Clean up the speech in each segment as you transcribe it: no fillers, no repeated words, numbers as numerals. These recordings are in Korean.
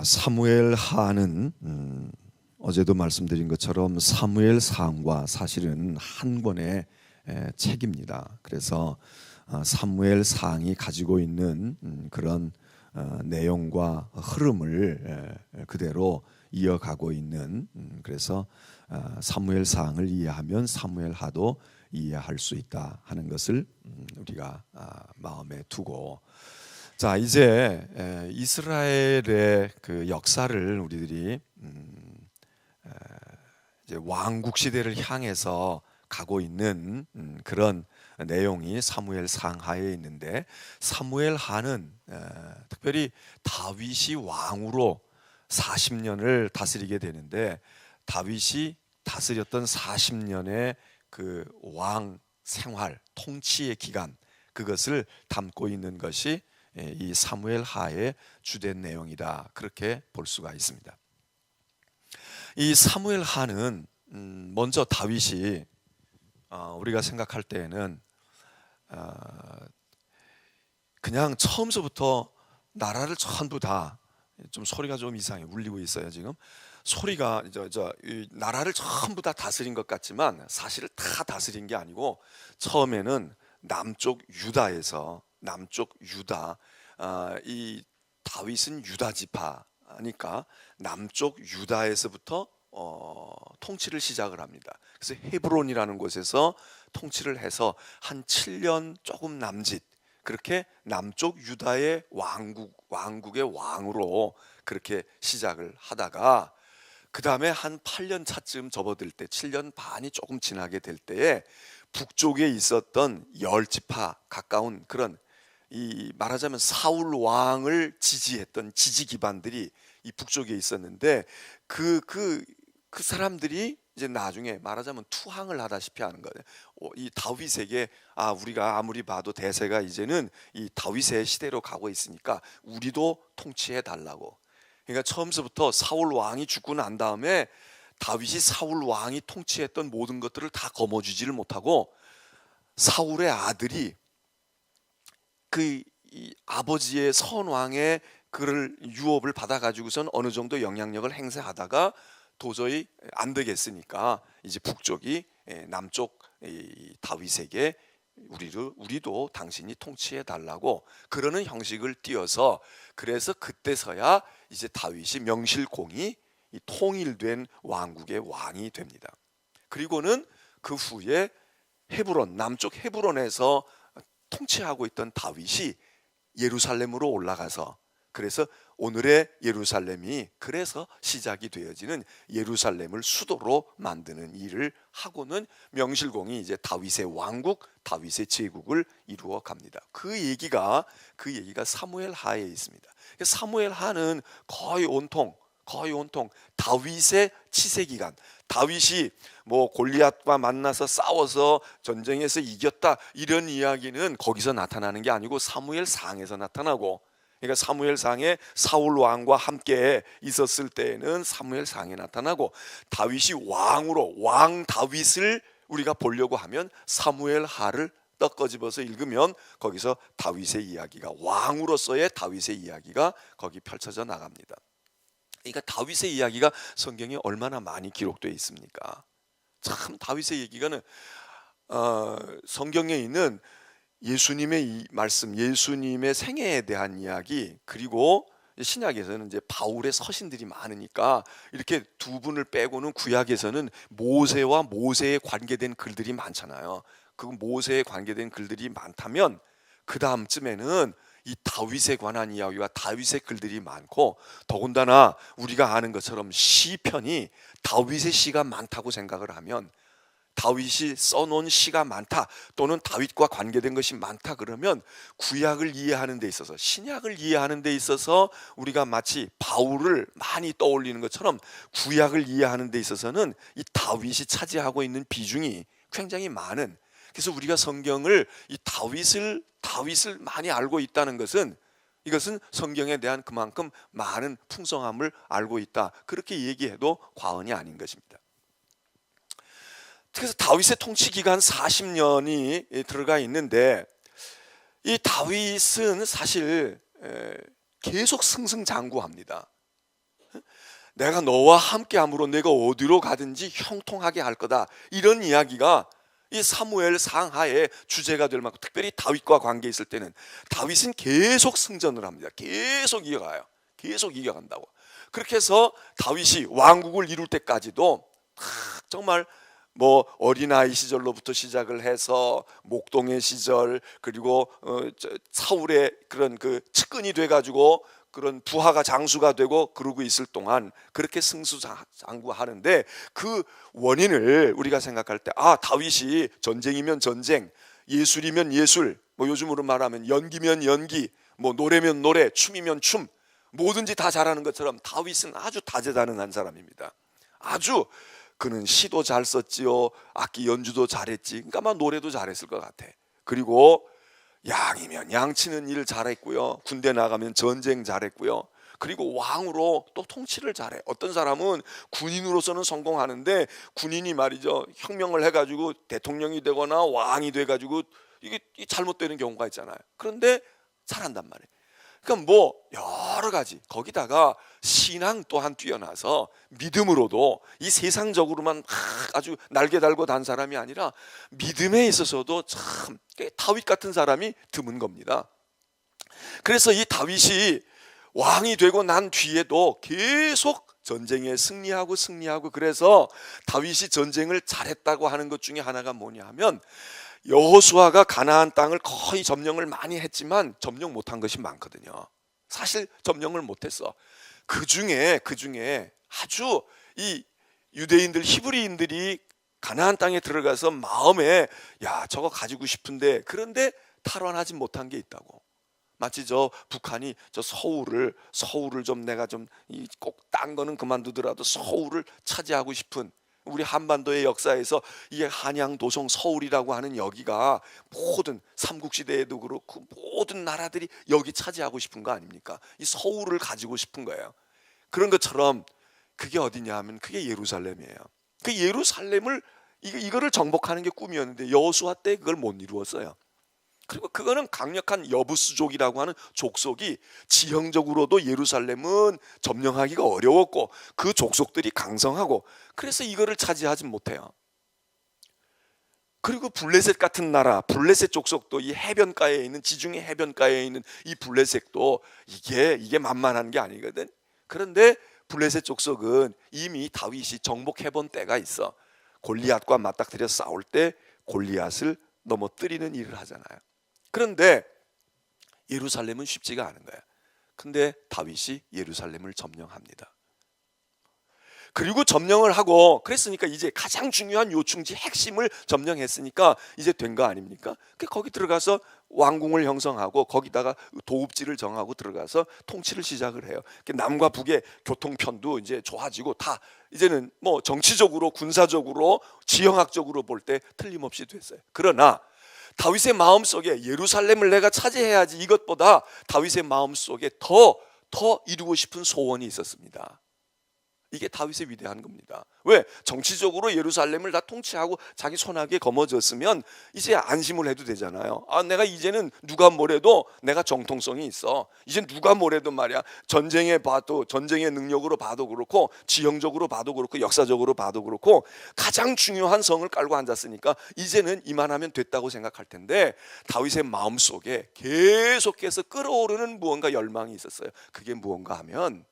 사무엘 하는 어제도 말씀드린 것처럼 사무엘 상과 사실은 한 권의 책입니다. 그래서 사무엘 상이 가지고 있는 그런 내용과 흐름을 그대로 이어가고 있는, 그래서 사무엘 상을 이해하면 사무엘 하도 이해할 수 있다 하는 것을 우리가 마음에 두고, 자, 이제 이스라엘의 그 역사를 우리들이 이제 왕국 시대를 향해서 가고 있는 그런 내용이 사무엘 상하에 있는데, 사무엘 하는 특별히 다윗이 왕으로 40년을 다스리게 되는데, 다윗이 다스렸던 40년의 그 왕 생활, 통치의 기간, 그것을 담고 있는 것이 이 사무엘 하의 주된 내용이다, 그렇게 볼 수가 있습니다. 이 사무엘 하는 먼저 다윗이 우리가 생각할 때에는 그냥 처음서부터 나라를 전부 다, 좀 소리가 좀 이상해, 울리고 있어요 지금. 소리가 이 나라를 전부 다 다스린 것 같지만 사실 다 다스린 게 아니고, 처음에는 남쪽 유다에서, 남쪽 유다, 이 다윗은 유다 지파니까 남쪽 유다에서부터 통치를 시작을 합니다. 그래서 헤브론이라는 곳에서 통치를 해서 한 7년 조금 남짓, 그렇게 남쪽 유다의 왕국의 왕으로 그렇게 시작을 하다가, 그 다음에 한 8년 차쯤 접어들 때, 7년 반이 조금 지나게 될 때에 북쪽에 있었던 10지파 가까운 그런, 이 말하자면 사울 왕을 지지했던 지지 기반들이 이 북쪽에 있었는데, 그 사람들이 이제 나중에 말하자면 투항을 하다시피 하는 거예요. 이 다윗에게 우리가 아무리 봐도 대세가 이제는 이 다윗의 시대로 가고 있으니까 우리도 통치해 달라고. 그러니까 처음서부터 사울 왕이 죽고 난 다음에 다윗이 사울 왕이 통치했던 모든 것들을 다 거머쥐지를 못하고, 사울의 아들이 이 아버지의 선왕의 그를 유업을 받아가지고선 어느 정도 영향력을 행사하다가 도저히 안 되겠으니까 이제 북쪽이 남쪽 다윗에게 우리도 당신이 통치해 달라고 그러는 형식을 띄어서, 그래서 그때서야 이제 다윗이 명실공히 이 통일된 왕국의 왕이 됩니다. 그리고는 그 후에 헤브론, 남쪽 헤브론에서 통치하고 있던 다윗이 예루살렘으로 올라가서, 그래서 오늘의 예루살렘이 그래서 시작이 되어지는 예루살렘을 수도로 만드는 일을 하고는 명실공히 이제 다윗의 왕국, 다윗의 제국을 이루어 갑니다. 그 얘기가 사무엘 하에 있습니다. 사무엘 하는 거의 온통 다윗의 치세 기간, 다윗이 뭐 골리앗과 만나서 싸워서 전쟁에서 이겼다, 이런 이야기는 거기서 나타나는 게 아니고 사무엘 상에서 나타나고, 그러니까 사무엘 상에 사울 왕과 함께 있었을 때에는 사무엘 상에 나타나고, 다윗이 왕 다윗을 우리가 보려고 하면 사무엘 하를 떡거집어서 읽으면 거기서 다윗의 이야기가, 왕으로서의 다윗의 이야기가 거기 펼쳐져 나갑니다. 그러니까 다윗의 이야기가 성경에 얼마나 많이 기록되어 있습니까? 참 다윗의 얘기가는 성경에 있는 예수님의 이 말씀, 예수님의 생애에 대한 이야기, 그리고 신약에서는 이제 바울의 서신들이 많으니까 이렇게 두 분을 빼고는 구약에서는 모세와 모세에 관계된 글들이 많잖아요. 그 모세에 관계된 글들이 많다면 그 다음쯤에는 이 다윗에 관한 이야기와 다윗의 글들이 많고, 더군다나 우리가 아는 것처럼 시편이 다윗의 시가 많다고 생각을 하면, 다윗이 써놓은 시가 많다, 또는 다윗과 관계된 것이 많다 그러면 구약을 이해하는 데 있어서, 신약을 이해하는 데 있어서 우리가 마치 바울을 많이 떠올리는 것처럼 구약을 이해하는 데 있어서는 이 다윗이 차지하고 있는 비중이 굉장히 많은, 그래서 우리가 성경을 이 다윗을 많이 알고 있다는 것은, 이것은 성경에 대한 그만큼 많은 풍성함을 알고 있다, 그렇게 얘기해도 과언이 아닌 것입니다. 그래서 다윗의 통치 기간 40년이 들어가 있는데, 이 다윗은 사실 계속 승승장구합니다. 내가 너와 함께함으로 내가 어디로 가든지 형통하게 할 거다. 이런 이야기가 이 사무엘 상하의 주제가 될 만큼, 특별히 다윗과 관계 있을 때는 다윗은 계속 승전을 합니다. 계속 이겨가요. 계속 이겨간다고. 그렇게 해서 다윗이 왕국을 이룰 때까지도 정말 뭐 어린아이 시절로부터 시작을 해서 목동의 시절, 그리고 사울의 그런 그 측근이 돼가지고 그런 부하가 장수가 되고 그러고 있을 동안 그렇게 승수장구하는데, 그 원인을 우리가 생각할 때 다윗이 전쟁이면 전쟁, 예술이면 예술, 뭐 요즘으로 말하면 연기면 연기, 뭐 노래면 노래, 춤이면 춤, 뭐든지 다 잘하는 것처럼 다윗은 아주 다재다능한 사람입니다. 아주 그는 시도 잘 썼지요, 악기 연주도 잘했지, 그러니까 아마 노래도 잘했을 것 같아. 그리고 양이면 양치는 일 잘했고요, 군대 나가면 전쟁 잘했고요, 그리고 왕으로 또 통치를 잘해. 어떤 사람은 군인으로서는 성공하는데 군인이 말이죠, 혁명을 해가지고 대통령이 되거나 왕이 돼가지고 이게 잘못되는 경우가 있잖아요. 그런데 잘한단 말이에요. 그러니까 뭐 여러 가지, 거기다가 신앙 또한 뛰어나서 믿음으로도 이 세상적으로만 아주 날개 달고 단 사람이 아니라 믿음에 있어서도 참 다윗 같은 사람이 드문 겁니다. 그래서 이 다윗이 왕이 되고 난 뒤에도 계속 전쟁에 승리하고 그래서 다윗이 전쟁을 잘했다고 하는 것 중에 하나가 뭐냐 하면, 여호수아가 가나안 땅을 거의 점령을 많이 했지만 점령 못한 것이 많거든요. 사실 점령을 못했어. 그 중에 아주 이 유대인들, 히브리인들이 가나안 땅에 들어가서 마음에 야 저거 가지고 싶은데, 그런데 탈환하지 못한 게 있다고. 마치 저 북한이 저 서울을 좀 내가 좀 꼭 딴 거는 그만두더라도 서울을 차지하고 싶은, 우리 한반도의 역사에서 이게 한양 도성 서울이라고 하는 여기가 모든 삼국시대에도 그렇고 모든 나라들이 여기 차지하고 싶은 거 아닙니까? 이 서울을 가지고 싶은 거예요. 그런 것처럼 그게 어디냐 하면 그게 예루살렘이에요. 그 예루살렘을 이거를 정복하는 게 꿈이었는데 여호수아 때 그걸 못 이루었어요. 그리고 그거는 강력한 여부스족이라고 하는 족속이 지형적으로도 예루살렘은 점령하기가 어려웠고 그 족속들이 강성하고, 그래서 이거를 차지하지 못해요. 그리고 블레셋 같은 나라, 블레셋 족속도 이 해변가에 있는, 지중해 해변가에 있는 이 블레셋도 이게 만만한 게 아니거든. 그런데 블레셋 족속은 이미 다윗이 정복해본 때가 있어. 골리앗과 맞닥뜨려 싸울 때 골리앗을 넘어뜨리는 일을 하잖아요. 그런데 예루살렘은 쉽지가 않은 거야. 근데 다윗이 예루살렘을 점령합니다. 그리고 점령을 하고 그랬으니까 이제 가장 중요한 요충지 핵심을 점령했으니까 이제 된 거 아닙니까? 거기 들어가서 왕궁을 형성하고 거기다가 도읍지를 정하고 들어가서 통치를 시작을 해요. 남과 북의 교통편도 이제 좋아지고 다 이제는 뭐 정치적으로, 군사적으로, 지형학적으로 볼 때 틀림없이 됐어요. 그러나 다윗의 마음속에 예루살렘을 내가 차지해야지, 이것보다 다윗의 마음속에 더 이루고 싶은 소원이 있었습니다. 이게 다윗의 위대한 겁니다. 왜? 정치적으로 예루살렘을 다 통치하고 자기 손아귀에 거머쥐었으면 이제 안심을 해도 되잖아요. 내가 이제는 누가 뭐래도 내가 정통성이 있어. 이제 누가 뭐래도 말이야, 전쟁의 능력으로 봐도 그렇고 지형적으로 봐도 그렇고 역사적으로 봐도 그렇고 가장 중요한 성을 깔고 앉았으니까 이제는 이만하면 됐다고 생각할 텐데, 다윗의 마음속에 계속해서 끓어오르는 무언가 열망이 있었어요. 그게 무언가 하면,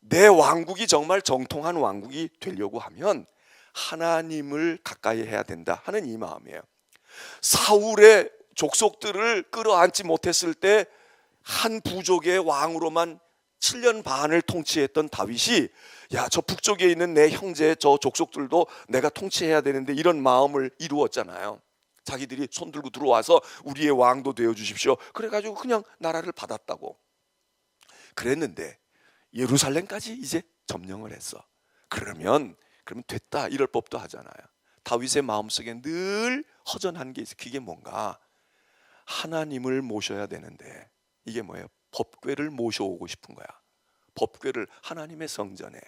내 왕국이 정말 정통한 왕국이 되려고 하면 하나님을 가까이 해야 된다 하는 이 마음이에요. 사울의 족속들을 끌어안지 못했을 때 한 부족의 왕으로만 7년 반을 통치했던 다윗이, 야, 저 북쪽에 있는 내 형제 저 족속들도 내가 통치해야 되는데, 이런 마음을 이루었잖아요. 자기들이 손들고 들어와서 우리의 왕도 되어 주십시오. 그래가지고 그냥 나라를 받았다고. 그랬는데 예루살렘까지 이제 점령을 했어. 그러면 됐다 이럴 법도 하잖아요. 다윗의 마음속에 늘 허전한 게 있어. 그게 뭔가, 하나님을 모셔야 되는데 이게 뭐예요? 법궤를 모셔오고 싶은 거야. 법궤를 하나님의 성전에.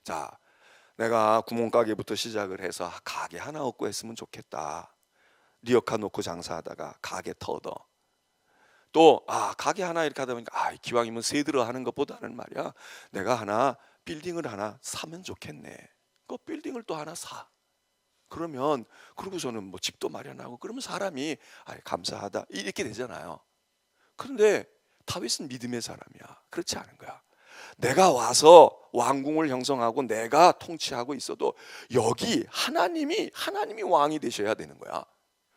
자, 내가 구멍가게부터 시작을 해서 가게 하나 얻고 했으면 좋겠다. 리어카 놓고 장사하다가 가게 터더. 또 가게 하나 이렇게 하다 보니까 기왕이면 세들어 하는 것보다는 말이야, 내가 하나 빌딩을 하나 사면 좋겠네. 그 빌딩을 또 하나 사. 그러면 그러고서는 뭐 집도 마련하고 그러면 사람이 감사하다 이렇게 되잖아요. 그런데 다윗은 믿음의 사람이야. 그렇지 않은 거야. 내가 와서 왕궁을 형성하고 내가 통치하고 있어도 여기 하나님이 왕이 되셔야 되는 거야.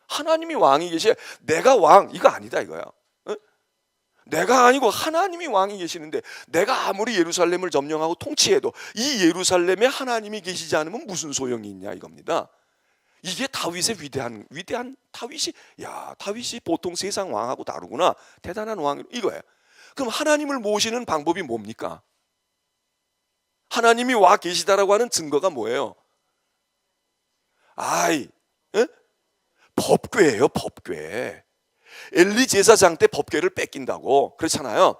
하나님이 왕이 계셔야, 내가 왕 이거 아니다 이거야. 어? 내가 아니고 하나님이 왕이 계시는데 내가 아무리 예루살렘을 점령하고 통치해도 이 예루살렘에 하나님이 계시지 않으면 무슨 소용이 있냐 이겁니다. 이게 다윗의 위대한 다윗이, 다윗이 보통 세상 왕하고 다르구나, 대단한 왕 이거예요. 그럼 하나님을 모시는 방법이 뭡니까? 하나님이 와 계시다라고 하는 증거가 뭐예요? 법궤예요. 법궤. 엘리 제사장 때 법궤를 뺏긴다고 그렇잖아요.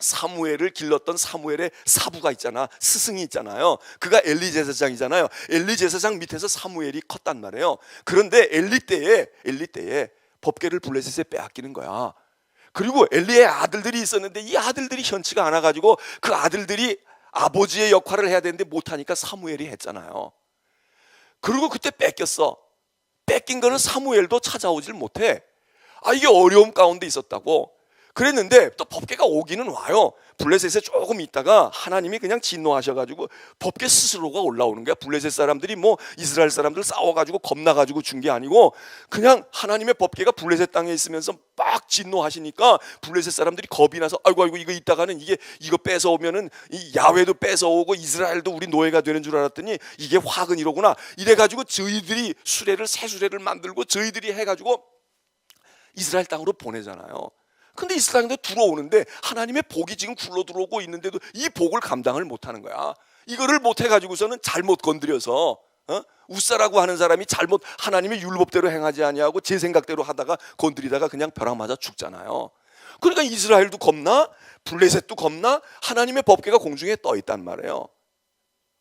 사무엘을 길렀던 사무엘의 사부가 있잖아, 스승이 있잖아요. 그가 엘리 제사장이잖아요. 엘리 제사장 밑에서 사무엘이 컸단 말이에요. 그런데 엘리 때에 법궤를 블레셋에 빼앗기는 거야. 그리고 엘리의 아들들이 있었는데 이 아들들이 현치가 않아가지고 그 아들들이 아버지의 역할을 해야 되는데 못하니까 사무엘이 했잖아요. 그리고 그때 뺏겼어. 뺏긴 거는 사무엘도 찾아오질 못해. 이게 어려움 가운데 있었다고. 그랬는데 또 법궤가 오기는 와요. 블레셋에 조금 있다가 하나님이 그냥 진노하셔가지고 법궤 스스로가 올라오는 거야. 블레셋 사람들이 뭐 이스라엘 사람들 싸워가지고 겁나가지고 준 게 아니고 그냥 하나님의 법궤가 블레셋 땅에 있으면서 막 진노하시니까 블레셋 사람들이 겁이 나서 아이고 이거 있다가는 이거 뺏어오면은 이 야훼도 뺏어오고 이스라엘도 우리 노예가 되는 줄 알았더니 이게 화근이로구나 이래가지고 저희들이 새 수레를 만들고 저희들이 해가지고 이스라엘 땅으로 보내잖아요. 근데 이스라엘 땅에 들어오는데 하나님의 복이 지금 굴러 들어오고 있는데도 이 복을 감당을 못하는 거야. 이거를 못해가지고서는 잘못 건드려서 우사라고 하는 사람이 잘못 하나님의 율법대로 행하지 아니하고 제 생각대로 하다가 건드리다가 그냥 벼락 맞아 죽잖아요. 그러니까 이스라엘도 겁나, 블레셋도 겁나, 하나님의 법궤가 공중에 떠 있단 말이에요.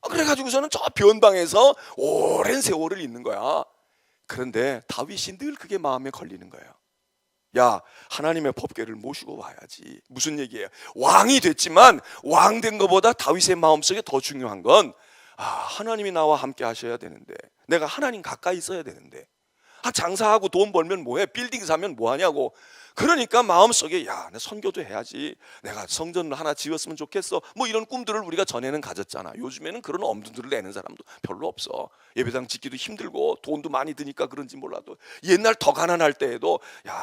그래가지고서는 저 변방에서 오랜 세월을 있는 거야. 그런데 다윗이 늘 그게 마음에 걸리는 거예요. 하나님의 법궤를 모시고 와야지. 무슨 얘기예요? 왕이 됐지만 왕 된 것보다 다윗의 마음속에 더 중요한 건 하나님이 나와 함께 하셔야 되는데, 내가 하나님 가까이 있어야 되는데, 장사하고 돈 벌면 뭐해? 빌딩 사면 뭐하냐고. 그러니까 마음속에 내 선교도 해야지, 내가 성전을 하나 지었으면 좋겠어, 뭐 이런 꿈들을 우리가 전에는 가졌잖아. 요즘에는 그런 엄두들을 내는 사람도 별로 없어. 예배당 짓기도 힘들고 돈도 많이 드니까 그런지 몰라도 옛날 더 가난할 때에도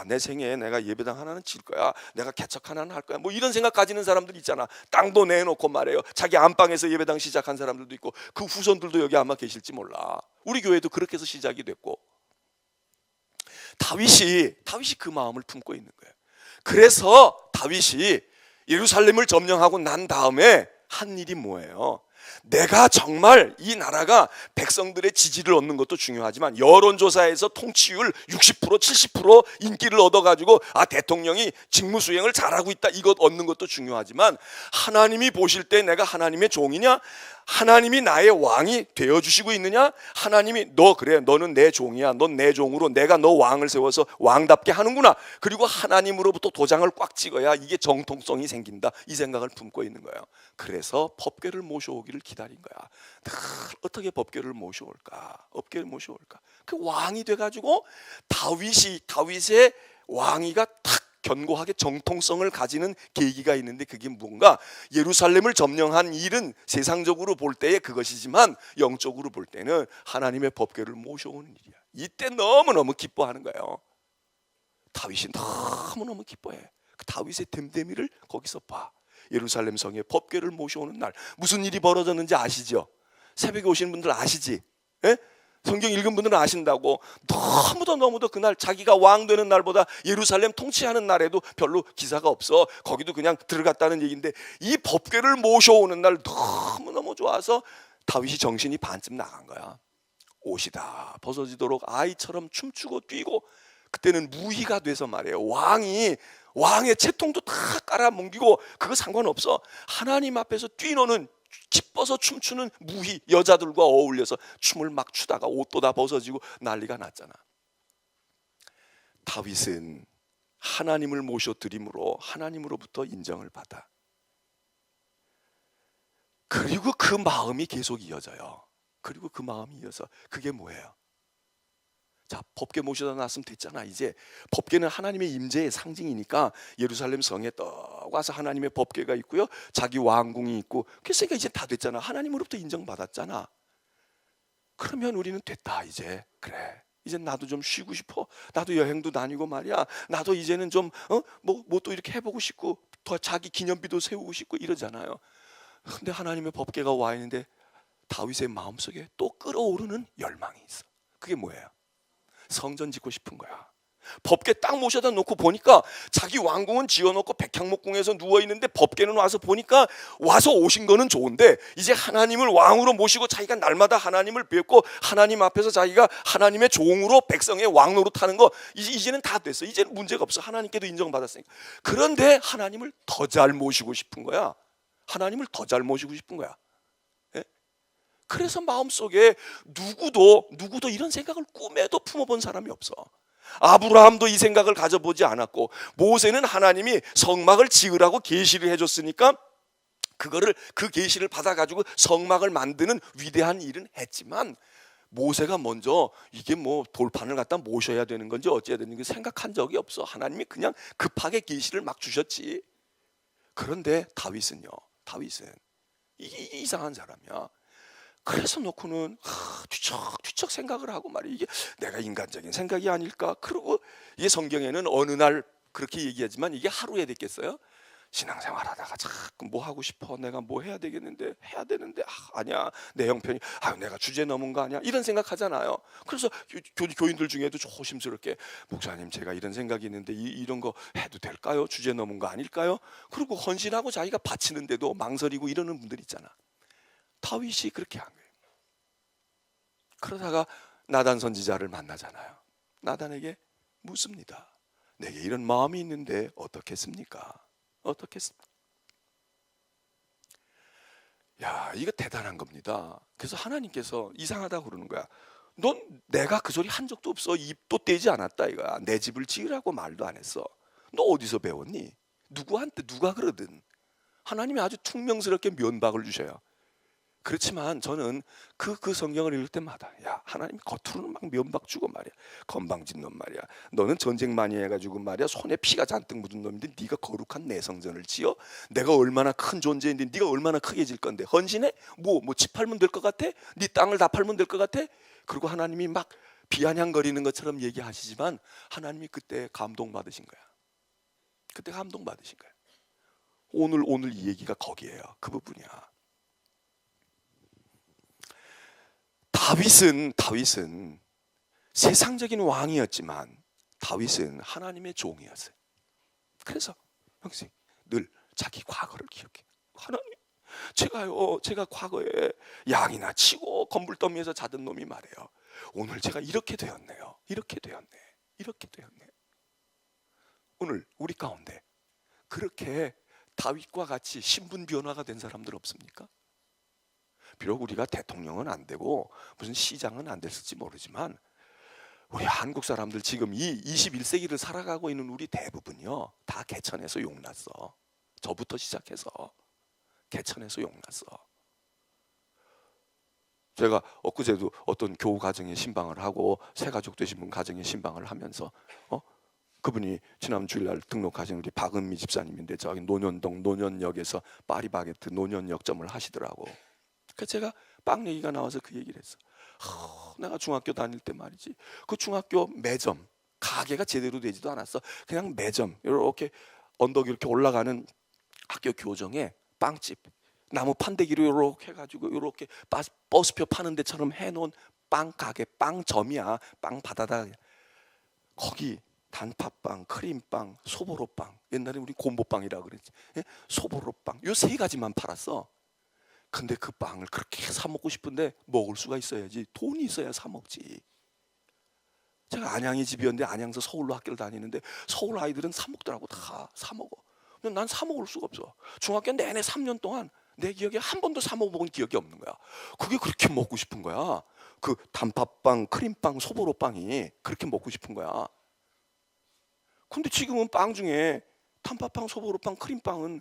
내 생애에 내가 예배당 하나는 질 거야, 내가 개척 하나는 할 거야, 뭐 이런 생각 가지는 사람들 있잖아. 땅도 내놓고 말이에요. 자기 안방에서 예배당 시작한 사람들도 있고 그 후손들도 여기 아마 계실지 몰라. 우리 교회도 그렇게 해서 시작이 됐고, 다윗이 그 마음을 품고 있는 거예요. 그래서 다윗이 예루살렘을 점령하고 난 다음에 한 일이 뭐예요? 내가 정말 이 나라가 백성들의 지지를 얻는 것도 중요하지만 여론조사에서 통치율 60% 70% 인기를 얻어가지고 대통령이 직무 수행을 잘하고 있다 이것 얻는 것도 중요하지만, 하나님이 보실 때 내가 하나님의 종이냐, 하나님이 나의 왕이 되어주시고 있느냐, 하나님이 너는 내 종이야, 넌 내 종으로 내가 너 왕을 세워서 왕답게 하는구나, 그리고 하나님으로부터 도장을 꽉 찍어야 이게 정통성이 생긴다, 이 생각을 품고 있는 거예요. 그래서 법궤를 모셔오기를 기다린 거야. 어떻게 법궤를 모셔올까? 그 왕이 돼가지고 다윗의 왕위가 탁 견고하게 정통성을 가지는 계기가 있는데, 그게 뭔가, 예루살렘을 점령한 일은 세상적으로 볼 때에 그것이지만 영적으로 볼 때는 하나님의 법궤를 모셔오는 일이야. 이때 너무너무 기뻐하는 거예요. 다윗이 너무너무 기뻐해. 그 다윗의 됨됨이를 거기서 봐. 예루살렘 성에 법궤를 모셔오는 날 무슨 일이 벌어졌는지 아시죠? 새벽에 오시는 분들 아시지? 예? 성경 읽은 분들은 아신다고. 너무도 그날 자기가 왕 되는 날보다 예루살렘 통치하는 날에도 별로 기사가 없어. 거기도 그냥 들어갔다는 얘기인데, 이 법궤를 모셔오는 날 너무너무 좋아서 다윗이 정신이 반쯤 나간 거야. 옷이 다 벗어지도록 아이처럼 춤추고 뛰고, 그때는 무희가 돼서 말이에요. 왕의 채통도 다 깔아뭉기고 그거 상관없어. 하나님 앞에서 뛰노는, 기뻐서 춤추는 무희, 여자들과 어울려서 춤을 막 추다가 옷도 다 벗어지고 난리가 났잖아. 다윗은 하나님을 모셔드림으로 하나님으로부터 인정을 받아. 그리고 그 마음이 계속 이어져요. 그리고 그 마음이 이어서 그게 뭐예요? 자, 법궤 모셔다 놨으면 됐잖아. 이제 법궤는 하나님의 임재의 상징이니까 예루살렘 성에 떡 와서 하나님의 법궤가 있고요, 자기 왕궁이 있고, 그러니까 이제 다 됐잖아. 하나님으로부터 인정받았잖아. 그러면 우리는 됐다 이제. 그래, 이제 나도 좀 쉬고 싶어. 나도 여행도 다니고 말이야. 나도 이제는 좀 뭐 또 이렇게 해보고 싶고, 더 자기 기념비도 세우고 싶고 이러잖아요. 근데 하나님의 법궤가 와 있는데 다윗의 마음속에 또 끓어오르는 열망이 있어. 그게 뭐예요? 성전 짓고 싶은 거야. 법궤 딱 모셔다 놓고 보니까 자기 왕궁은 지어놓고 백향목궁에서 누워있는데 법궤는 와서 보니까, 와서 오신 거는 좋은데 이제 하나님을 왕으로 모시고 자기가 날마다 하나님을 뵙고 하나님 앞에서 자기가 하나님의 종으로 백성의 왕 노릇하는 거, 이제는 다 됐어. 이제는 문제가 없어. 하나님께도 인정받았으니까. 그런데 하나님을 더 잘 모시고 싶은 거야. 하나님을 더 잘 모시고 싶은 거야. 그래서 마음속에 누구도 이런 생각을 꿈에도 품어본 사람이 없어. 아브라함도 이 생각을 가져보지 않았고, 모세는 하나님이 성막을 지으라고 계시를 해줬으니까 그 계시를 받아가지고 성막을 만드는 위대한 일은 했지만, 모세가 먼저 이게 뭐 돌판을 갖다 모셔야 되는 건지 어찌해야 되는 건지 생각한 적이 없어. 하나님이 그냥 급하게 계시를 막 주셨지. 그런데 다윗은 이게 이상한 사람이야. 그래서 놓고는 뒤척뒤척 생각을 하고 말이야. 이게 내가 인간적인 생각이 아닐까? 그리고 이게 성경에는 어느 날 그렇게 얘기하지만 이게 하루에 됐겠어요? 신앙생활 하다가 자꾸 뭐 하고 싶어, 내가 뭐 해야 되겠는데, 해야 되는데, 아니야 내 형편이, 내가 주제 넘은 거 아니야, 이런 생각하잖아요. 그래서 교인들 중에도 조심스럽게, 목사님 제가 이런 생각이 있는데 이런 거 해도 될까요? 주제 넘은 거 아닐까요? 그리고 헌신하고 자기가 바치는데도 망설이고 이러는 분들 있잖아. 다윗이 그렇게 한 거예요. 그러다가 나단 선지자를 만나잖아요. 나단에게 묻습니다. 내게 이런 마음이 있는데 어떻겠습니까? 어떻겠습니까? 야, 이거 대단한 겁니다. 그래서 하나님께서 이상하다고 그러는 거야. 넌 내가 그 소리 한 적도 없어. 입도 떼지 않았다 이거야. 내 집을 지으라고 말도 안 했어. 너 어디서 배웠니? 누구한테 누가 그러든 하나님이 아주 퉁명스럽게 면박을 주셔요. 그렇지만 저는 그 성경을 읽을 때마다, 야, 하나님이 겉으로는 막 면박 주고 말이야, 건방진 놈 말이야, 너는 전쟁 많이 해가지고 말이야 손에 피가 잔뜩 묻은 놈인데 네가 거룩한 내 성전을 지어? 내가 얼마나 큰 존재인데 네가 얼마나 크게 질 건데 헌신해? 뭐 집 팔면 될 것 같아? 네 땅을 다 팔면 될 것 같아? 그리고 하나님이 막 비아냥거리는 것처럼 얘기하시지만 하나님이 그때 감동받으신 거야. 그때 감동받으신 거야. 오늘 이 얘기가 거기에요. 그 부분이야. 다윗은 세상적인 왕이었지만 다윗은 하나님의 종이었어요. 그래서 평생 늘 자기 과거를 기억해. 하나님, 제가 과거에 양이나 치고 건불더미에서 자던 놈이 말이에요, 오늘 제가 이렇게 되었네요. 이렇게 되었네. 오늘 우리 가운데 그렇게 다윗과 같이 신분 변화가 된 사람들 없습니까? 비록 우리가 대통령은 안 되고 무슨 시장은 안 됐을지 모르지만 우리 한국 사람들 지금 이 21세기를 살아가고 있는 우리 대부분이요, 다 개천에서 용났어. 저부터 시작해서 개천에서 용났어. 제가 엊그제도 어떤 교우 가정에 신방을 하고 새 가족 되신 분 가정에 신방을 하면서 그분이 지난 주일날 등록하신 우리 박은미 집사님인데 저기 논현동 논현역에서 파리바게트 논현역점을 하시더라고. 그래서 제가 빵 얘기가 나와서 그 얘기를 했어. 내가 중학교 다닐 때 말이지, 그 중학교 매점 가게가 제대로 되지도 않았어. 그냥 매점, 이렇게 언덕 이렇게 올라가는 학교 교정에 빵집, 나무 판대기로 이렇게 해가지고 이렇게 버스표 파는 데처럼 해놓은 빵 가게, 빵점이야. 빵 받아다. 거기 단팥빵, 크림빵, 소보로빵, 옛날에 우리 곰보빵이라고 그랬지, 소보로빵, 요 세 가지만 팔았어. 근데 그 빵을 그렇게 사 먹고 싶은데 먹을 수가 있어야지, 돈이 있어야 사 먹지. 제가 안양이 집이었는데 안양에서 서울로 학교를 다니는데 서울 아이들은 사 먹더라고. 다 사 먹어. 근데 난 사 먹을 수가 없어. 중학교 내내 3년 동안 내 기억에 한 번도 사 먹어본 기억이 없는 거야. 그게 그렇게 먹고 싶은 거야. 그 단팥빵, 크림빵, 소보로빵이 그렇게 먹고 싶은 거야. 근데 지금은 빵 중에 단팥빵, 소보루빵, 크림빵은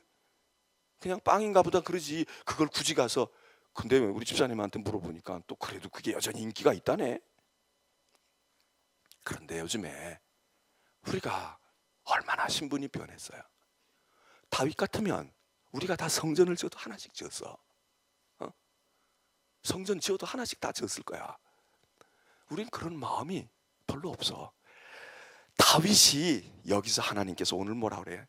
그냥 빵인가 보다 그러지, 그걸 굳이 가서. 근데 우리 집사님한테 물어보니까 또 그래도 그게 여전히 인기가 있다네. 그런데 요즘에 우리가 얼마나 신분이 변했어요. 다윗 같으면 우리가 다 성전을 지어도 하나씩 지었어. 성전 지어도 하나씩 다 지었을 거야. 우린 그런 마음이 별로 없어. 다윗이 여기서 하나님께서 오늘 뭐라 그래?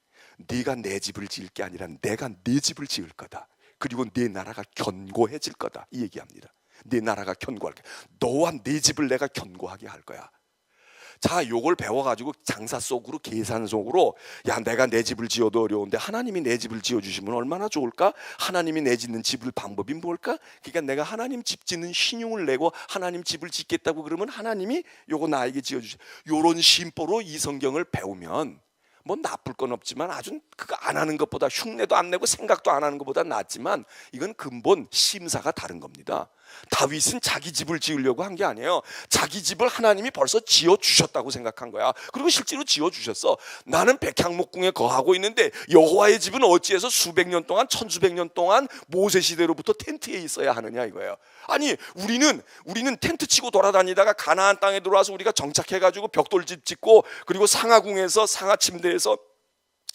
네가 내 집을 지을 게 아니라 내가 네 집을 지을 거다. 그리고 네 나라가 견고해질 거다. 이 얘기합니다. 네 나라가 견고할 거야. 너와 네 집을 내가 견고하게 할 거야. 자, 요걸 배워가지고 장사 속으로, 계산 속으로, 야, 내가 내 집을 지어도 어려운데 하나님이 내 집을 지어주시면 얼마나 좋을까? 하나님이 내 짓는 집을 방법이 뭘까? 그러니까 내가 하나님 집 짓는 신용을 내고 하나님 집을 짓겠다고 그러면 하나님이 요거 나에게 지어주시. 요런 심보로 이 성경을 배우면 뭐 나쁠 건 없지만 아주 그거 안 하는 것보다, 흉내도 안 내고 생각도 안 하는 것보다 낫지만 이건 근본 심사가 다른 겁니다. 다윗은 자기 집을 지으려고 한 게 아니에요. 자기 집을 하나님이 벌써 지어주셨다고 생각한 거야. 그리고 실제로 지어주셨어. 나는 백향목궁에 거하고 있는데 여호와의 집은 어찌해서 수백 년 동안, 천수백 년 동안 모세 시대로부터 텐트에 있어야 하느냐 이거예요. 아니, 우리는 텐트 치고 돌아다니다가 가나안 땅에 들어와서 우리가 정착해가지고 벽돌집 짓고, 그리고 상하궁에서, 상하 침대에서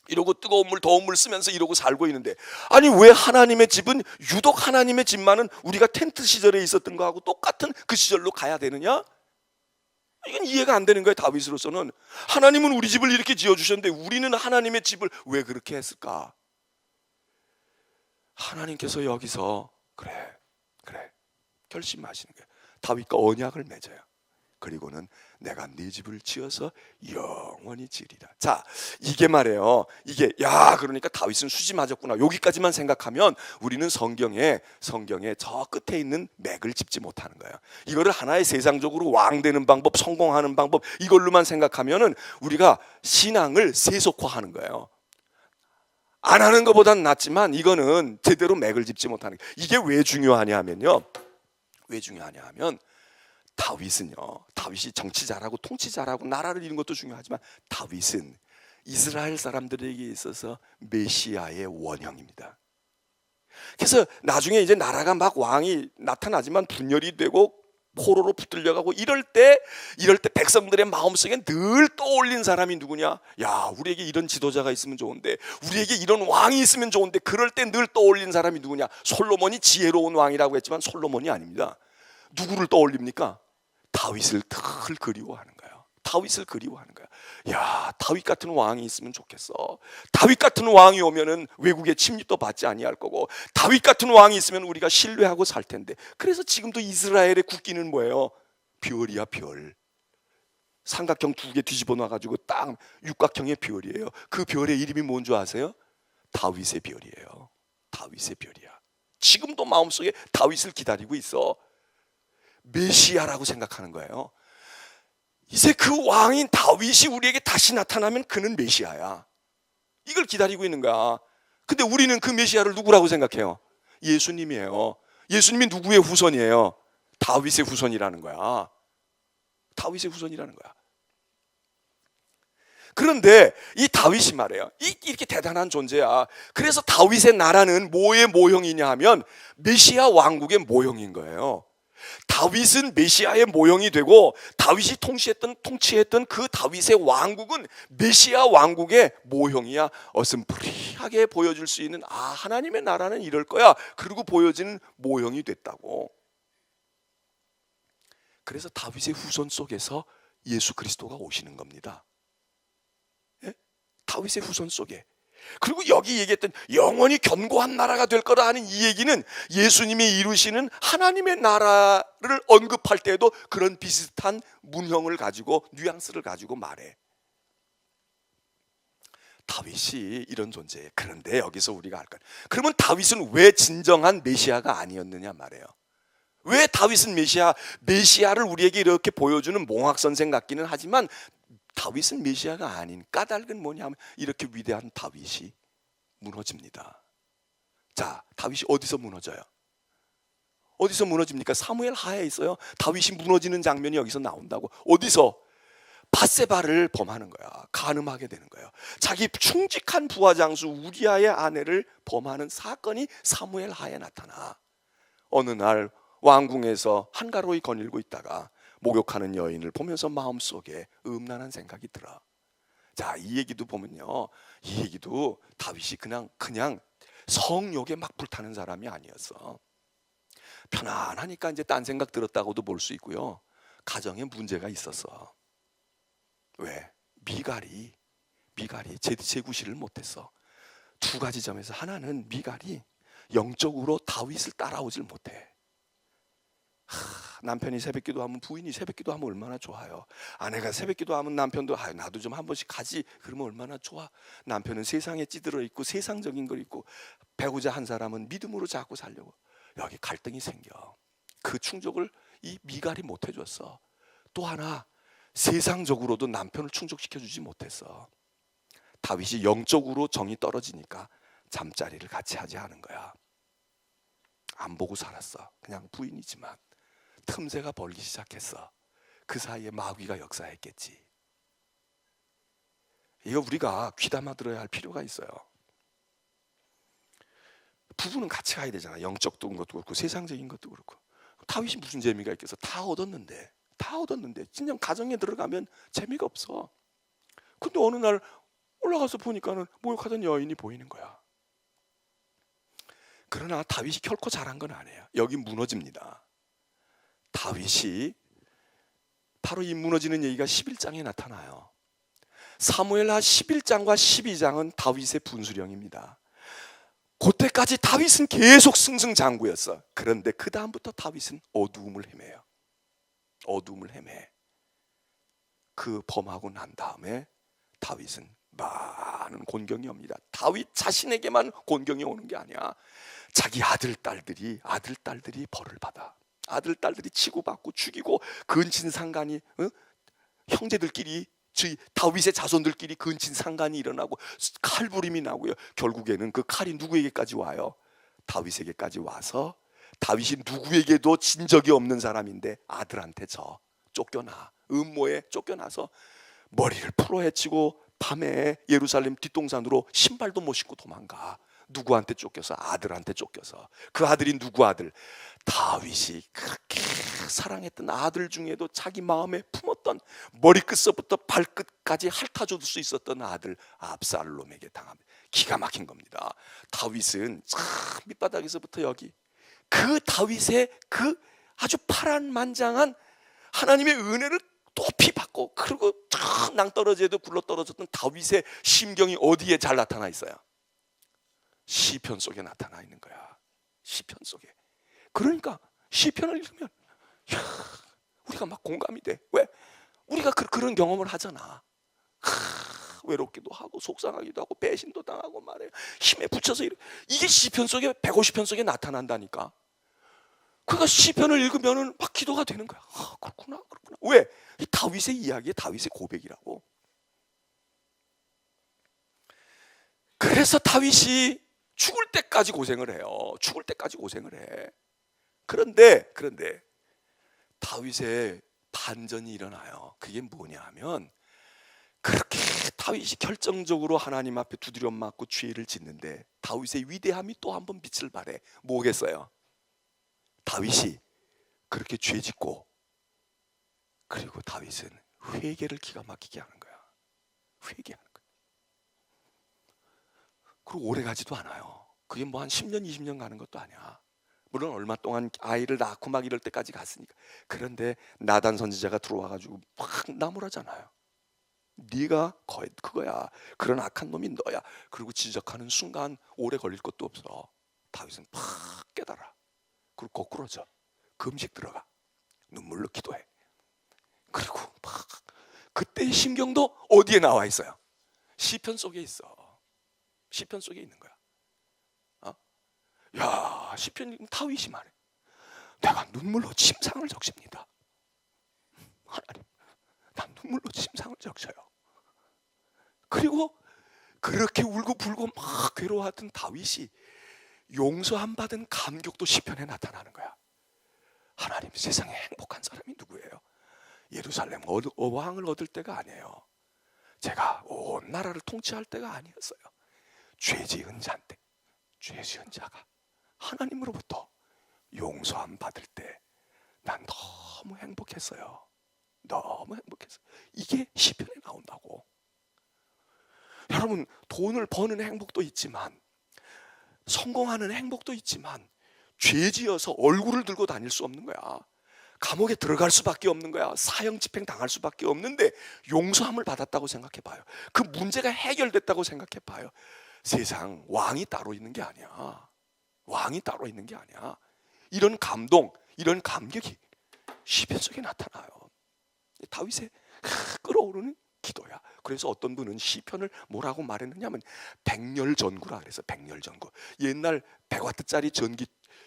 이러고 뜨거운 물, 더운 물 쓰면서 이러고 살고 있는데, 아니 왜 하나님의 집은, 유독 하나님의 집만은 우리가 텐트 시절에 있었던 거하고 똑같은 그 시절로 가야 되느냐? 이건 이해가 안 되는 거예요. 다윗으로서는 하나님은 우리 집을 이렇게 지어주셨는데 우리는 하나님의 집을 왜 그렇게 했을까? 하나님께서 여기서 그래 결심하시는 거예요. 다윗과 언약을 맺어요. 그리고는 내가 네 집을 지어서 영원히 지으리라. 자, 이게 말이에요. 이게, 야, 그러니까 다윗은 수지 맞았구나. 여기까지만 생각하면 우리는 성경에 저 끝에 있는 맥을 짚지 못하는 거예요. 이거를 하나의 세상적으로 왕 되는 방법, 성공하는 방법, 이걸로만 생각하면은 우리가 신앙을 세속화하는 거예요. 안 하는 것보다는 낫지만 이거는 제대로 맥을 짚지 못하는 거예요. 이게 왜 중요하냐 하면요. 다윗이 정치 잘하고 통치 잘하고 나라를 이룬 것도 중요하지만 다윗은 이스라엘 사람들에게 있어서 메시아의 원형입니다. 그래서 나중에 이제 나라가 막 왕이 나타나지만 분열이 되고 포로로 붙들려가고 이럴 때 백성들의 마음속에 늘 떠올린 사람이 누구냐? 야, 우리에게 이런 지도자가 있으면 좋은데, 우리에게 이런 왕이 있으면 좋은데, 그럴 때 늘 떠올린 사람이 누구냐? 솔로몬이 지혜로운 왕이라고 했지만 솔로몬이 아닙니다. 누구를 떠올립니까? 다윗을 늘 그리워하는 거예요. 다윗을 그리워하는 거야. 야, 다윗 같은 왕이 있으면 좋겠어. 다윗 같은 왕이 오면은 외국의 침입도 받지 아니할 거고, 다윗 같은 왕이 있으면 우리가 신뢰하고 살 텐데. 그래서 지금도 이스라엘의 국기는 뭐예요? 별이야, 별. 삼각형 두 개 뒤집어 놔가지고 딱 육각형의 별이에요. 그 별의 이름이 뭔 줄 아세요? 다윗의 별이에요. 다윗의 별이야. 지금도 마음속에 다윗을 기다리고 있어. 메시아라고 생각하는 거예요. 이제 그 왕인 다윗이 우리에게 다시 나타나면 그는 메시아야. 이걸 기다리고 있는 거야. 근데 우리는 그 메시아를 누구라고 생각해요? 예수님이에요. 예수님이 누구의 후손이에요? 다윗의 후손이라는 거야. 다윗의 후손이라는 거야. 그런데 이 다윗이 말이에요. 이렇게 대단한 존재야. 그래서 다윗의 나라는 뭐의 모형이냐 하면 메시아 왕국의 모형인 거예요. 다윗은 메시아의 모형이 되고, 다윗이 통치했던 그 다윗의 왕국은 메시아 왕국의 모형이야. 어슴푸리하게 보여줄 수 있는, 아, 하나님의 나라는 이럴 거야, 그리고 보여지는 모형이 됐다고. 그래서 다윗의 후손 속에서 예수 그리스도가 오시는 겁니다. 예? 다윗의 후손 속에. 그리고 여기 얘기했던 영원히 견고한 나라가 될 거라 하는 이 얘기는 예수님이 이루시는 하나님의 나라를 언급할 때에도 그런 비슷한 문형을 가지고, 뉘앙스를 가지고 말해. 다윗이 이런 존재예요. 그런데 여기서 우리가 알 거야. 그러면 다윗은 왜 진정한 메시아가 아니었느냐 말이에요. 왜 다윗은 메시아를 우리에게 이렇게 보여주는 몽학선생 같기는 하지만 다윗은 메시아가 아닌 까닭은 뭐냐 하면 이렇게 위대한 다윗이 무너집니다. 자, 다윗이 어디서 무너져요? 어디서 무너집니까? 사무엘 하에 있어요. 다윗이 무너지는 장면이 여기서 나온다고. 어디서? 밧세바를 범하는 거야. 간음하게 되는 거예요. 자기 충직한 부하 장수 우리아의 아내를 범하는 사건이 사무엘 하에 나타나. 어느 날 왕궁에서 한가로이 거닐고 있다가 목욕하는 여인을 보면서 마음속에 음란한 생각이 들어. 자, 이 얘기도 보면요, 이 얘기도 다윗이 그냥 성욕에 막 불타는 사람이 아니었어. 편안하니까 이제 딴 생각 들었다고도 볼 수 있고요. 가정에 문제가 있었어. 왜? 미갈이 재구실을 못했어. 두 가지 점에서, 하나는 미갈이 영적으로 다윗을 따라오질 못해. 남편이 새벽기도 하면, 부인이 새벽기도 하면 얼마나 좋아요. 아내가 새벽기도 하면 남편도 나도 좀 한 번씩 가지 그러면 얼마나 좋아. 남편은 세상에 찌들어 있고 세상적인 걸 있고, 배우자 한 사람은 믿음으로 자꾸 살려고. 여기 갈등이 생겨. 그 충족을 이 미갈이 못 해줬어. 또 하나, 세상적으로도 남편을 충족시켜주지 못했어. 다윗이 영적으로 정이 떨어지니까 잠자리를 같이 하지 않은 거야. 안 보고 살았어. 그냥 부인이지만 틈새가 벌기 시작했어. 그 사이에 마귀가 역사했겠지. 이거 우리가 귀담아 들어야 할 필요가 있어요. 부부는 같이 가야 되잖아. 영적인 것도 그렇고 세상적인 것도 그렇고. 다윗이 무슨 재미가 있겠어. 다 얻었는데 진정 가정에 들어가면 재미가 없어. 근데 어느 날 올라가서 보니까는 목욕하던 여인이 보이는 거야. 그러나 다윗이 결코 잘한 건 아니에요. 여기 무너집니다. 다윗이 바로 이 무너지는 얘기가 11장에 나타나요. 사무엘하 11장과 12장은 다윗의 분수령입니다. 그때까지 다윗은 계속 승승장구였어. 그런데 그 다음부터 다윗은 어두움을 헤매요. 어두움을 헤매. 그 범하고 난 다음에 다윗은 많은 곤경이 옵니다. 다윗 자신에게만 곤경이 오는 게 아니야. 자기 아들 딸들이 벌을 받아. 아들 딸들이 치고받고 죽이고, 근친상간이, 형제들끼리, 다윗의 자손들끼리 근친상간이 일어나고 칼부림이 나고요. 결국에는 그 칼이 누구에게까지 와요? 다윗에게까지 와서, 다윗이 누구에게도 진 적이 없는 사람인데 아들한테 쫓겨나. 음모에 쫓겨나서 머리를 풀어헤치고 밤에 예루살렘 뒷동산으로 신발도 못 신고 도망가. 누구한테 쫓겨서? 아들한테 쫓겨서. 그 아들이 누구 아들? 다윗이 그렇게 사랑했던 아들 중에도 자기 마음에 품었던, 머리끝서부터 발끝까지 핥아줄 수 있었던 아들 압살롬에게 당합니다. 기가 막힌 겁니다. 다윗은 참 밑바닥에서부터 여기, 그 다윗의 그 아주 파란만장한 하나님의 은혜를 높이 받고, 그리고 낭떠러지에도 굴러떨어졌던 다윗의 심경이 어디에 잘 나타나 있어요? 시편 속에 나타나 있는 거야. 시편 속에. 그러니까 시편을 읽으면 우리가 막 공감이 돼. 왜? 우리가 그런 경험을 하잖아. 외롭기도 하고 속상하기도 하고 배신도 당하고 말이에요. 힘에 부쳐서 이게 시편 속에, 150편 속에 나타난다니까. 그러니까 시편을 읽으면은 막 기도가 되는 거야. 그렇구나. 왜? 이 다윗의 이야기에 다윗의 고백이라고. 그래서 다윗이 죽을 때까지 고생을 해요. 죽을 때까지 고생을 해. 그런데 다윗의 반전이 일어나요. 그게 뭐냐 하면, 그렇게 다윗이 결정적으로 하나님 앞에 두드려 맞고 죄를 짓는데 다윗의 위대함이 또 한 번 빛을 발해. 뭐겠어요? 다윗이 그렇게 죄 짓고, 그리고 다윗은 회개를 기가 막히게 하는 거야. 회개하는 거야. 그리고 오래 가지도 않아요. 그게 뭐 한 10년 20년 가는 것도 아니야. 물론 얼마 동안 아이를 낳고 막 이럴 때까지 갔으니까. 그런데 나단 선지자가 들어와가지고 막 나무라잖아요. 네가 거의 그거야. 그런 악한 놈이 너야. 그리고 지적하는 순간 오래 걸릴 것도 없어. 다윗은 팍 깨달아. 그리고 거꾸로져. 금식 들어가. 눈물로 기도해. 그리고 막 그때의 심경도 어디에 나와 있어요? 시편 속에 있어. 시편 속에 있는 거야. 야, 시편 다윗이 말해. 내가 눈물로 침상을 적십니다. 하나님, 난 눈물로 침상을 적셔요. 그리고 그렇게 울고불고 막 괴로워하던 다윗이 용서 안 받은 감격도 시편에 나타나는 거야. 하나님, 세상에 행복한 사람이 누구예요? 예루살렘 왕을 얻을 때가 아니에요. 제가 온 나라를 통치할 때가 아니었어요. 죄 지은 자인데, 죄 지은 자가 하나님으로부터 용서함 받을 때 난 너무 행복했어요. 너무 행복했어요. 이게 시편에 나온다고. 여러분, 돈을 버는 행복도 있지만, 성공하는 행복도 있지만, 죄 지어서 얼굴을 들고 다닐 수 없는 거야. 감옥에 들어갈 수밖에 없는 거야. 사형 집행 당할 수밖에 없는데 용서함을 받았다고 생각해 봐요. 그 문제가 해결됐다고 생각해 봐요. 세상 왕이 따로 있는 게 아니야. 왕이 따로 있는 게 아니야. 이런 감동, 이런 감격이 시편 속에 나타나요. 다윗의 끓어오르는 기도야. 그래서 어떤 분은 시편을 뭐라고 말했느냐면 백열전구라 그래서 백열전구. 옛날 100와트짜리 전기,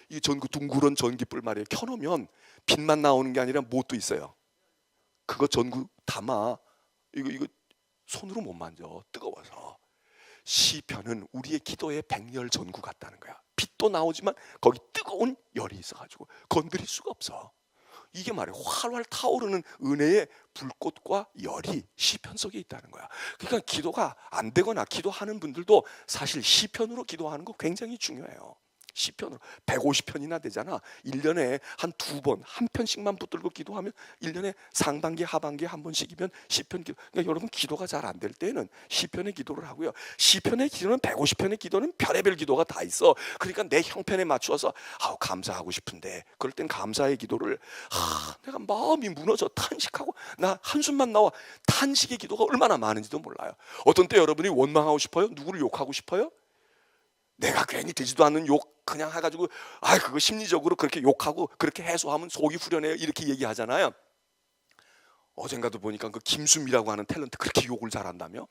이 전구 둥그런 전기불 말이에요. 켜놓으면 빛만 나오는 게 아니라 못도 있어요. 그거 전구 담아. 이거 손으로 못 만져. 뜨거워서. 시편은 우리의 기도의 백열전구 같다는 거야. 빛도 나오지만 거기 뜨거운 열이 있어가지고 건드릴 수가 없어. 이게 말이에요. 활활 타오르는 은혜의 불꽃과 열이 시편 속에 있다는 거야. 그러니까 기도가 안 되거나 기도하는 분들도 사실 시편으로 기도하는 거 굉장히 중요해요. 시편으로 150편이나 되잖아. 1년에 한 2번, 한 편씩만 붙들고 기도하면 1년에 상반기, 하반기에 한 번씩이면 시편 기도. 그러니까 여러분 기도가 잘 안 될 때는 시편의 기도를 하고요. 시편의 기도는 150편의 기도는 별의별 기도가 다 있어. 그러니까 내 형편에 맞추어서 감사하고 싶은데 그럴 땐 감사의 기도를 내가 마음이 무너져 탄식하고 나 한숨만 나와. 탄식의 기도가 얼마나 많은지도 몰라요. 어떤 때 여러분이 원망하고 싶어요? 누구를 욕하고 싶어요? 내가 괜히 되지도 않는 욕 그냥 해가지고 그거 심리적으로 그렇게 욕하고 그렇게 해소하면 속이 후련해요 이렇게 얘기하잖아요. 어젠가도 보니까 그 김수미라고 하는 탤런트 그렇게 욕을 잘한다며.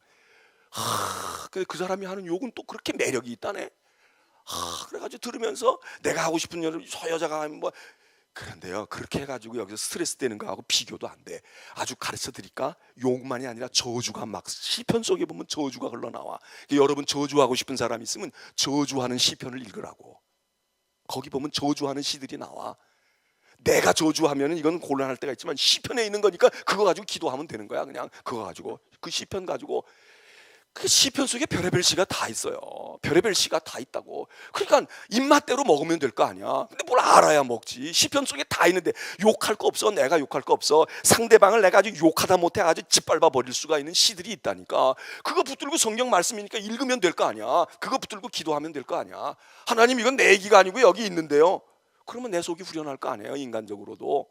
그 사람이 하는 욕은 또 그렇게 매력이 있다네. 그래가지고 들으면서 내가 하고 싶은 저 여자가 하면 뭐. 그런데요, 그렇게 해가지고 여기서 스트레스 되는 거하고 비교도 안 돼. 아주 가르쳐 드릴까? 욕만이 아니라 저주가 막 시편 속에 보면 저주가 흘러나와. 여러분 저주하고 싶은 사람 있으면 저주하는 시편을 읽으라고. 거기 보면 저주하는 시들이 나와. 내가 저주하면 이건 곤란할 때가 있지만 시편에 있는 거니까 그거 가지고 기도하면 되는 거야. 그냥 그거 가지고 그 시편 가지고. 그 시편 속에 별의별 시가 다 있어요. 별의별 시가 다 있다고. 그러니까 입맛대로 먹으면 될 거 아니야. 근데 뭘 알아야 먹지. 시편 속에 다 있는데 욕할 거 없어. 내가 욕할 거 없어. 상대방을 내가 아주 욕하다 못해 아주 짓밟아 버릴 수가 있는 시들이 있다니까. 그거 붙들고 성경 말씀이니까 읽으면 될 거 아니야. 그거 붙들고 기도하면 될 거 아니야. 하나님 이건 내 얘기가 아니고 여기 있는데요. 그러면 내 속이 후련할 거 아니에요. 인간적으로도.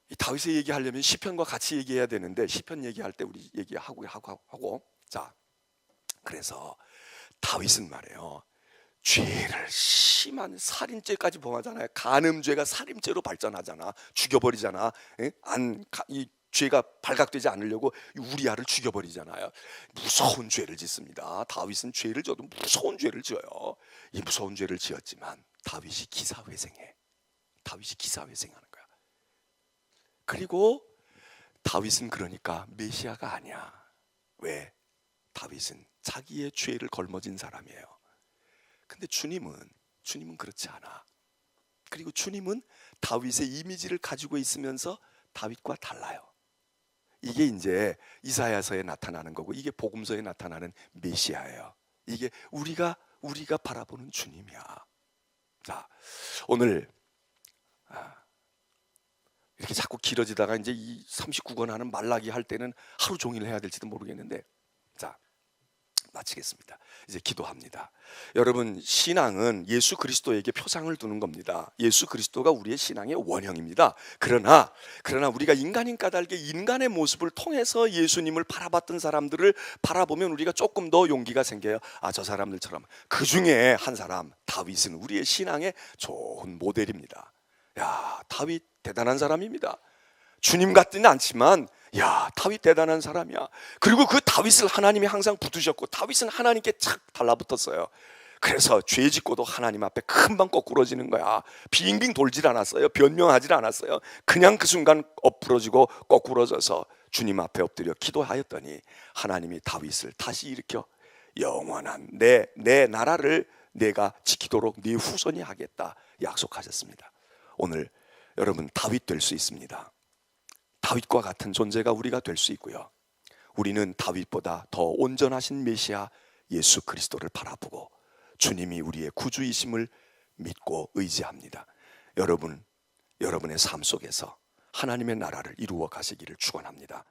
이 다윗의 얘기하려면 시편과 같이 얘기해야 되는데 시편 얘기할 때 우리 얘기하고 자, 그래서 다윗은 말이에요, 죄를 심한 살인죄까지 범하잖아요. 간음죄가 살인죄로 발전하잖아. 죽여버리잖아. 이 죄가 발각되지 않으려고 우리아를 죽여버리잖아요. 무서운 죄를 짓습니다. 다윗은 죄를 져도 무서운 죄를 지어요. 이 무서운 죄를 지었지만 다윗이 기사회생해. 다윗이 기사회생하는 거야. 그리고 다윗은 그러니까 메시아가 아니야. 왜? 다윗은 자기의 죄를 걸머진 사람이에요. 근데 주님은 그렇지 않아. 그리고 주님은 다윗의 이미지를 가지고 있으면서 다윗과 달라요. 이게 이제 이사야서에 나타나는 거고 이게 복음서에 나타나는 메시아예요. 이게 우리가 바라보는 주님이야. 자, 오늘 이렇게 자꾸 길어지다가 이제 이 39권 하는 말라기 할 때는 하루 종일 해야 될지도 모르겠는데, 자, 마치겠습니다. 이제 기도합니다. 여러분, 신앙은 예수 그리스도에게 표상을 두는 겁니다. 예수 그리스도가 우리의 신앙의 원형입니다. 그러나 우리가 인간인 까닭에 인간의 모습을 통해서 예수님을 바라봤던 사람들을 바라보면 우리가 조금 더 용기가 생겨요. 저 사람들처럼. 그 중에 한 사람, 다윗은 우리의 신앙의 좋은 모델입니다. 다윗 대단한 사람입니다. 주님 같지는 않지만 다윗 대단한 사람이야. 그리고 그 다윗을 하나님이 항상 붙으셨고 다윗은 하나님께 착 달라붙었어요. 그래서 죄 짓고도 하나님 앞에 금방 거꾸러지는 거야. 빙빙 돌질 않았어요. 변명하지 않았어요. 그냥 그 순간 엎부러지고 거꾸러져서 주님 앞에 엎드려 기도하였더니 하나님이 다윗을 다시 일으켜 영원한 내 나라를 내가 지키도록 네 후손이 하겠다 약속하셨습니다. 오늘 여러분, 다윗 될 수 있습니다. 다윗과 같은 존재가 우리가 될 수 있고요. 우리는 다윗보다 더 온전하신 메시아 예수 그리스도를 바라보고 주님이 우리의 구주이심을 믿고 의지합니다. 여러분, 여러분의 삶 속에서 하나님의 나라를 이루어 가시기를 축원합니다.